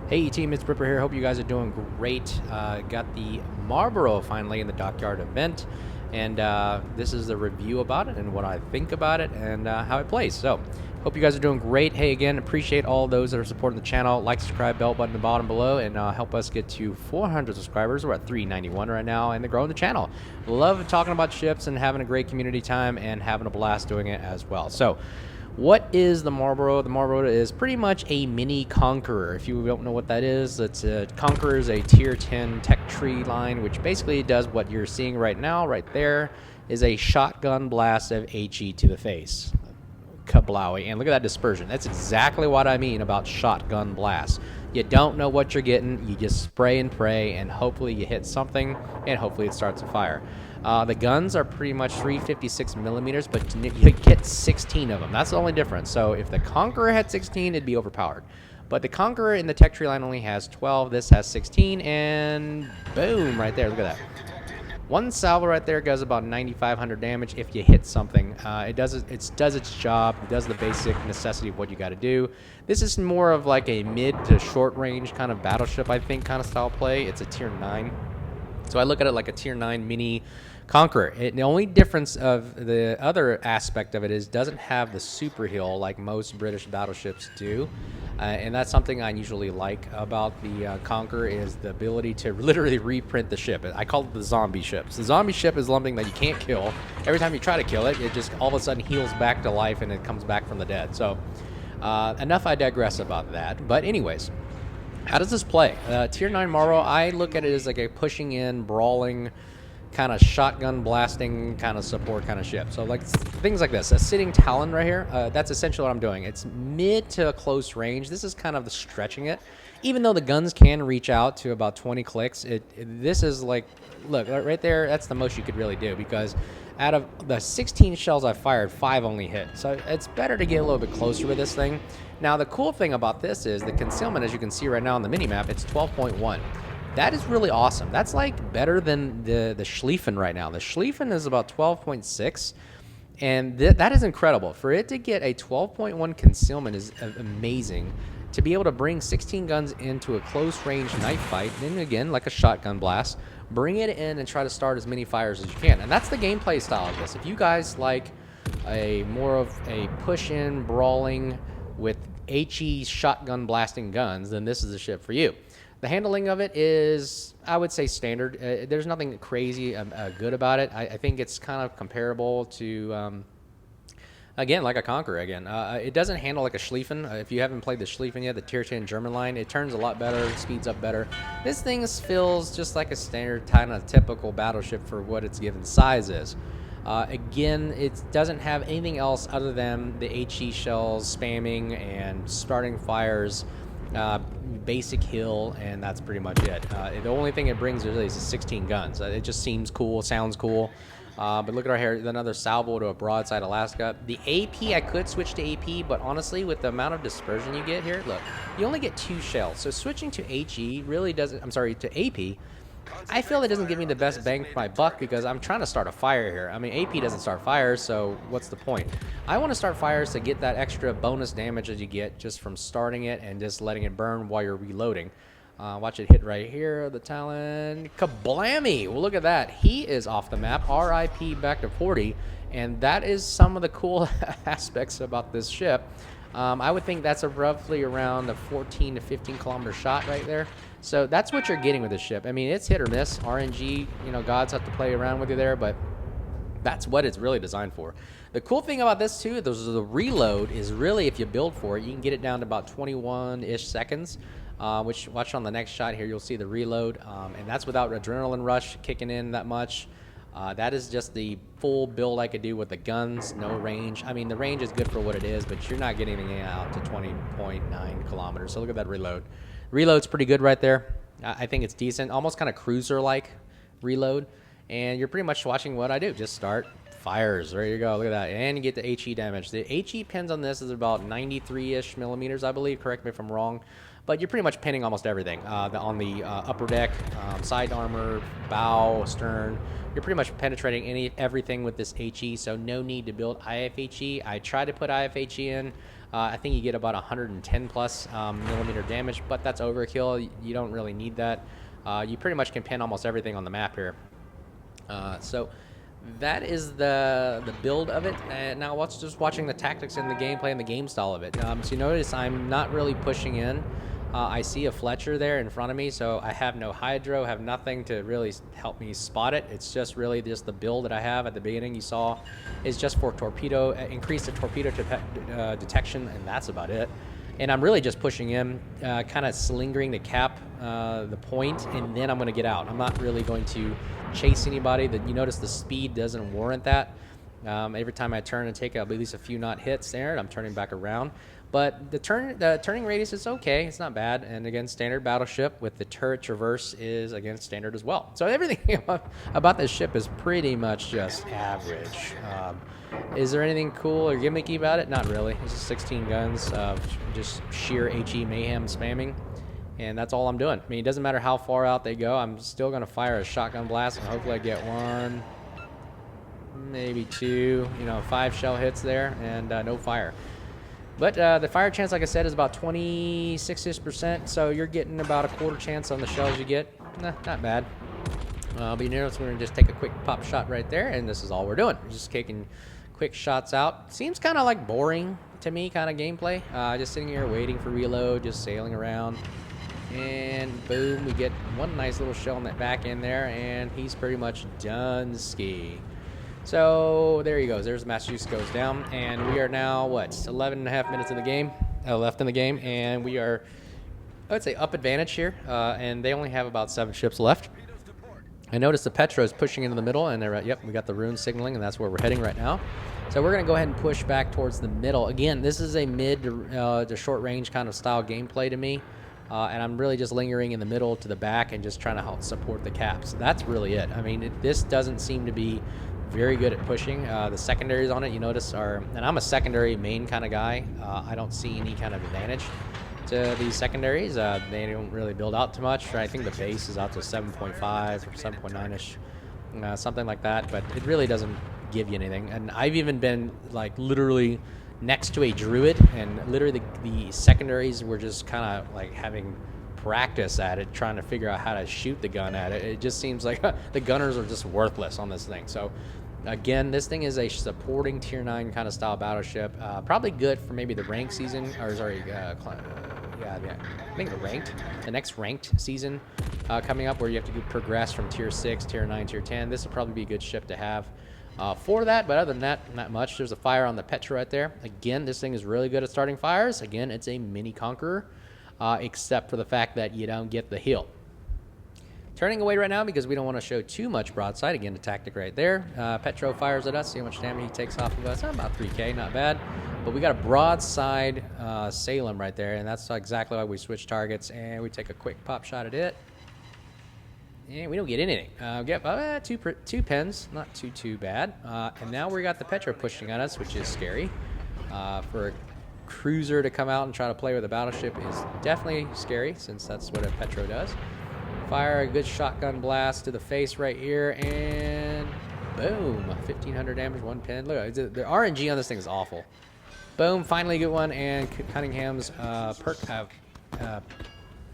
Hey team, it's Ripper here. Hope you guys are doing great. Got the Marlborough finally in the dockyard event, and this is the review about it and what I think about it and how it plays. So, hope you guys are doing great. Hey, again, appreciate all those that are supporting the channel. Like, subscribe, bell button at the bottom below, and help us get to 400 subscribers. We're at 391 right now, and they're growing the channel. Love talking about ships and having a great community time and having a blast doing it as well. So, what is the Marlborough? The Marlborough is pretty much a mini Conqueror. If you don't know what that is, Conqueror is a tier 10 tech tree line, which basically does what you're seeing right now. Right there is a shotgun blast of HE to the face. Kablowy. And look at that dispersion. That's exactly what I mean about shotgun blast. You don't know what you're getting. You just spray and pray, and hopefully you hit something, and hopefully it starts a fire. The guns are pretty much 356 millimeters, but you get 16 of them. That's the only difference. So if the Conqueror had 16, it'd be overpowered. But the Conqueror in the tech tree line only has 12. This has 16, and boom, right there. Look at that. One salvo right there does about 9,500 damage if you hit something. It does its job. It does the basic necessity of what you got to do. This is more of like a mid to short range kind of battleship, I think, kind of style play. It's a tier 9. So I look at it like a tier 9 mini Conqueror. The only difference of the other aspect of it is doesn't have the super heal like most British battleships do. And that's something I usually like about the Conqueror is the ability to literally reprint the ship. I call it the zombie ships. The zombie ship is something that you can't kill. Every time you try to kill it, it just all of a sudden heals back to life and it comes back from the dead. So enough I digress about that. But anyways, how does this play? Tier 9 Marlborough, I look at it as like a pushing in, brawling, kind of shotgun blasting kind of support kind of ship. So like things like this, a sitting Talon right here, that's essentially what I'm doing. It's mid to close range. This is kind of the stretching it. Even though the guns can reach out to about 20 clicks, this is like, look, right there, that's the most you could really do because out of the 16 shells I fired, 5 only hit. So it's better to get a little bit closer with this thing. Now the cool thing about this is the concealment, as you can see right now on the minimap, it's 12.1. That is really awesome. That's like better than the Schlieffen right now. The Schlieffen is about 12.6, and that is incredible. For it to get a 12.1 concealment is amazing. To be able to bring 16 guns into a close range knife fight, then again, like a shotgun blast, bring it in and try to start as many fires as you can. And that's the gameplay style of this. If you guys like a more of a push-in, brawling with HE shotgun blasting guns, then this is the ship for you. The handling of it is, I would say, standard. There's nothing crazy good about it. I think it's kind of comparable to, again, like a Conqueror again. It doesn't handle like a Schlieffen. If you haven't played the Schlieffen yet, the tier 10 German line, it turns a lot better, speeds up better. This thing feels just like a standard kind of typical battleship for what its given size is. Again, it doesn't have anything else other than the HE shells spamming and starting fires. Basic hill, and that's pretty much it. The only thing it brings really is 16 guns. It just seems cool, sounds cool. But look at our here, another salvo to a broadside Alaska. The AP, I could switch to AP, but honestly, with the amount of dispersion you get here, look, you only get 2 shells. So switching to HE really doesn't, I'm sorry, to AP, I feel it doesn't give me the best bang for my buck because I'm trying to start a fire here. I mean, AP doesn't start fires, so what's the point? I want to start fires to get that extra bonus damage that you get just from starting it and just letting it burn while you're reloading. Watch it hit right here, the Talon. Kablammy! Well, look at that. He is off the map. RIP back to 40, and that is some of the cool aspects about this ship. I would think that's roughly around a 14 to 15 kilometer shot right there. So that's what you're getting with this ship. I mean, it's hit or miss. RNG, you know, gods have to play around with you there, but that's what it's really designed for. The cool thing about this too, the reload is really, if you build for it, you can get it down to about 21-ish seconds. Which, watch on the next shot here, you'll see the reload, and that's without adrenaline rush kicking in that much. That is just the full build I could do with the guns, no range. I mean, the range is good for what it is, but you're not getting anything out to 20.9 kilometers. So look at that reload. Reload's pretty good right there. I think it's decent, almost kind of cruiser-like reload. And you're pretty much watching what I do. Just start fires. There you go. Look at that. And you get the HE damage. The HE pins on this is about 93-ish millimeters, I believe. Correct me if I'm wrong. But you're pretty much pinning almost everything. On the upper deck, side armor, bow, stern. You're pretty much penetrating everything with this HE, so no need to build IFHE. I tried to put IFHE in. I think you get about 110 plus millimeter damage, but that's overkill. You don't really need that. You pretty much can pin almost everything on the map here. So that is the build of it. And now let's just watching the tactics and the gameplay and the game style of it. So you notice I'm not really pushing in. I see a Fletcher there in front of me, so I have no hydro, have nothing to really help me spot it. It's just really just the build that I have at the beginning you saw is just for torpedo, increase the torpedo detection, and that's about it. And I'm really just pushing in, kind of slingering to cap the point, and then I'm going to get out. I'm not really going to chase anybody. You notice the speed doesn't warrant that. Every time I turn and take at least a few knot hits there, and I'm turning back around. But the turning radius is okay. It's not bad. And again, standard battleship with the turret traverse is, again, standard as well. So everything about this ship is pretty much just average. Is there anything cool or gimmicky about it? Not really. It's just 16 guns of just sheer HE mayhem spamming. And that's all I'm doing. I mean, it doesn't matter how far out they go. I'm still going to fire a shotgun blast, and hopefully I get one, maybe two, 5 shell hits there, and no fire. But the fire chance, like I said, is about 26%, so you're getting about a quarter chance on the shells you get. Not bad. But you notice we're going to just take a quick pop shot right there, and this is all we're doing. We're just taking quick shots out. Seems kind of like boring to me, kind of gameplay. Just sitting here waiting for reload, just sailing around. And boom, we get one nice little shell in that back end there, and he's pretty much done ski. So there he goes. There's Massachusetts goes down, and we are now, 11 and a half minutes in the game, left in the game, and we are, I would say, up advantage here, and they only have about 7 ships left. I noticed the Petro is pushing into the middle, and they're, yep, we got the rune signaling, and that's where we're heading right now. So we're going to go ahead and push back towards the middle. Again, this is a mid to short range kind of style gameplay to me. And I'm really just lingering in the middle to the back and just trying to help support the caps. That's really it. I mean, this doesn't seem to be very good at pushing. The secondaries on it, you notice, are, and I'm a secondary main kind of guy. I don't see any kind of advantage to these secondaries. They don't really build out too much. I think the base is out to 7.5 or 7.9-ish, something like that. But it really doesn't give you anything. And I've even been, like, literally next to a druid, and literally the secondaries were just kind of like having practice at it, trying to figure out how to shoot the gun at it. It just seems like the gunners are just worthless on this thing. So again, this thing is a supporting tier 9 kind of style battleship, probably good for maybe the ranked season, or sorry, I think the next ranked season coming up, where you have to progress from tier 6, tier 9, tier 10. This would probably be a good ship to have for that, but other than that, not much. There's a fire on the Petro right there. Again, this thing is really good at starting fires. Again, it's a mini Conqueror, except for the fact that you don't get the heal. Turning away right now because we don't want to show too much broadside. Again, the tactic right there. Petro fires at us. See how much damage he takes off of us. About 3k, not bad. But we got a broadside Salem right there, and that's exactly why we switch targets, and we take a quick pop shot at it. And we don't get anything. Get two pens, not too bad. And now we got the Petro pushing at us, which is scary. For a cruiser to come out and try to play with a battleship is definitely scary, since that's what a Petro does. Fire a good shotgun blast to the face right here, and boom, 1,500 damage, 1 pen. Look, the RNG on this thing is awful. Boom, finally get one, and Cunningham's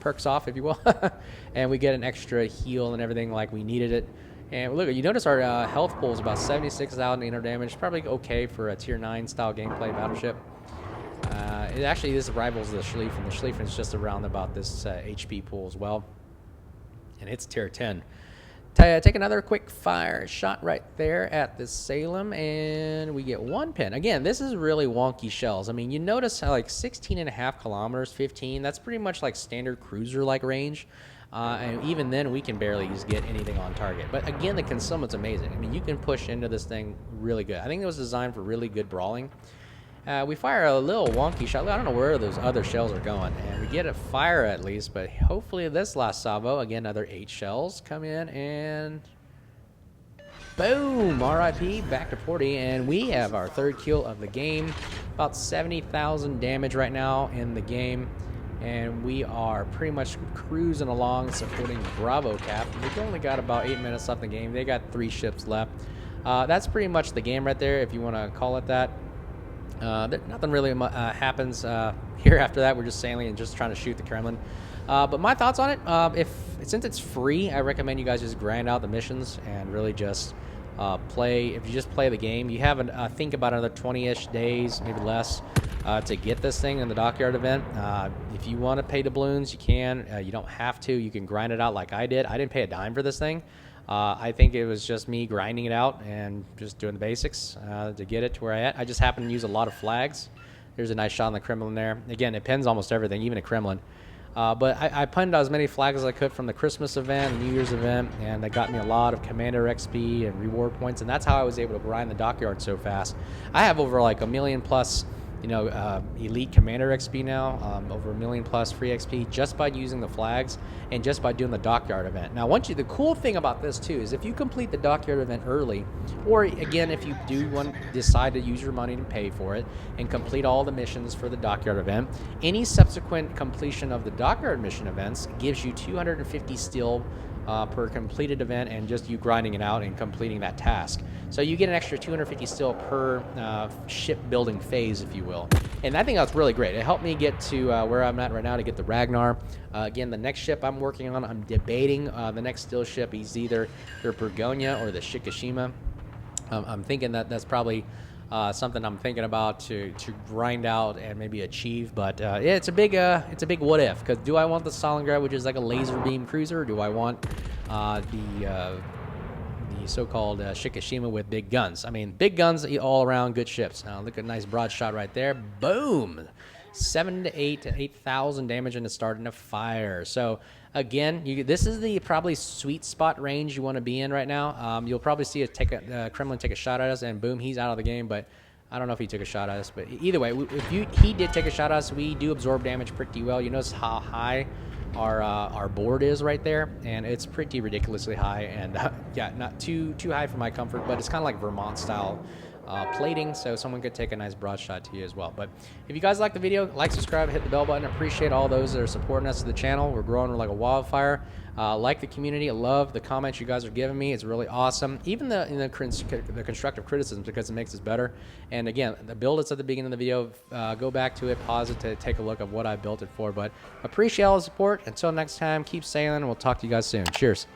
perks off, if you will. And we get an extra heal and everything like we needed it. And look, you notice our health pool is about 76,800 damage. Probably okay for a tier 9 style gameplay battleship. This rivals the Schlieffen. The Schlieffen is just around about this HP pool as well. And it's tier 10. Take another quick fire shot right there at the Salem, and we get 1 pin. Again, this is really wonky shells. I mean, you notice how like 16.5 kilometers, 15, that's pretty much like standard cruiser-like range. And even then, we can barely just get anything on target. But again, the concealment's amazing. I mean, you can push into this thing really good. I think it was designed for really good brawling. We fire a little wonky shot. I don't know where those other shells are going. And we get a fire at least, but hopefully this last salvo, again, another 8 shells come in, and boom, RIP, back to 40, and we have our 3rd kill of the game. About 70,000 damage right now in the game, and we are pretty much cruising along, supporting Bravo Cap. We've only got about 8 minutes left in the game. They got 3 ships left. That's pretty much the game right there, if you want to call it that. Nothing really happens here after that. We're just sailing and just trying to shoot the Kremlin. But my thoughts on it, since it's free, I recommend you guys just grind out the missions and really just play. If you just play the game, you have think about another 20-ish days, maybe less, to get this thing in the dockyard event. If you want to pay doubloons, you can. You don't have to. You can grind it out like I did. I didn't pay a dime for this thing. I think it was just me grinding it out and just doing the basics to get it to where I just happen to use a lot of flags. There's a nice shot on the Kremlin there. Again, it pins almost everything, even a Kremlin. But I pinned out as many flags as I could from the Christmas event, the New Year's event, and that got me a lot of Commander XP and reward points, and that's how I was able to grind the dockyard so fast. I have over like 1 million plus, elite Commander XP now, over 1 million plus free XP just by using the flags and just by doing the dockyard event. Now, the cool thing about this too is if you complete the dockyard event early, or again, if you decide to use your money to pay for it and complete all the missions for the dockyard event, any subsequent completion of the dockyard mission events gives you 250 steel per completed event, and just you grinding it out and completing that task. So you get an extra 250 steel per ship building phase, if you will. And I think that's really great. It helped me get to where I'm at right now to get the Ragnar. Again, the next ship I'm working on, I'm debating the next steel ship is either the Burgonia or the Shikishima. I'm thinking that's probably something I'm thinking about to grind out and maybe achieve, but yeah, it's a big what if, because do I want the Stalingrad, which is like a laser beam cruiser, or do I want the so-called Shikishima with big guns? I mean, big guns all around, good ships. Now look at a nice broad shot right there. Boom, 7,000 to 8,000 damage, and it's starting to fire. So again, this is the probably sweet spot range you want to be in right now. You'll probably see Kremlin take a shot at us, and boom, he's out of the game. But I don't know if he took a shot at us. But either way, he did take a shot at us, we do absorb damage pretty well. You notice how high our board is right there, and it's pretty ridiculously high. And yeah, not too high for my comfort, but it's kind of like Vermont style plating, so someone could take a nice broad shot to you as well. But if you guys like the video, like, subscribe, hit the bell button. Appreciate all those that are supporting us to the channel. We're growing like a wildfire. Like the community. I love the comments you guys are giving me. It's really awesome. Even the constructive criticisms, because it makes us better. And again, the build is at the beginning of the video. Go back to it, pause it to take a look at what I built it for. But appreciate all the support. Until next time, keep sailing, and we'll talk to you guys soon. Cheers.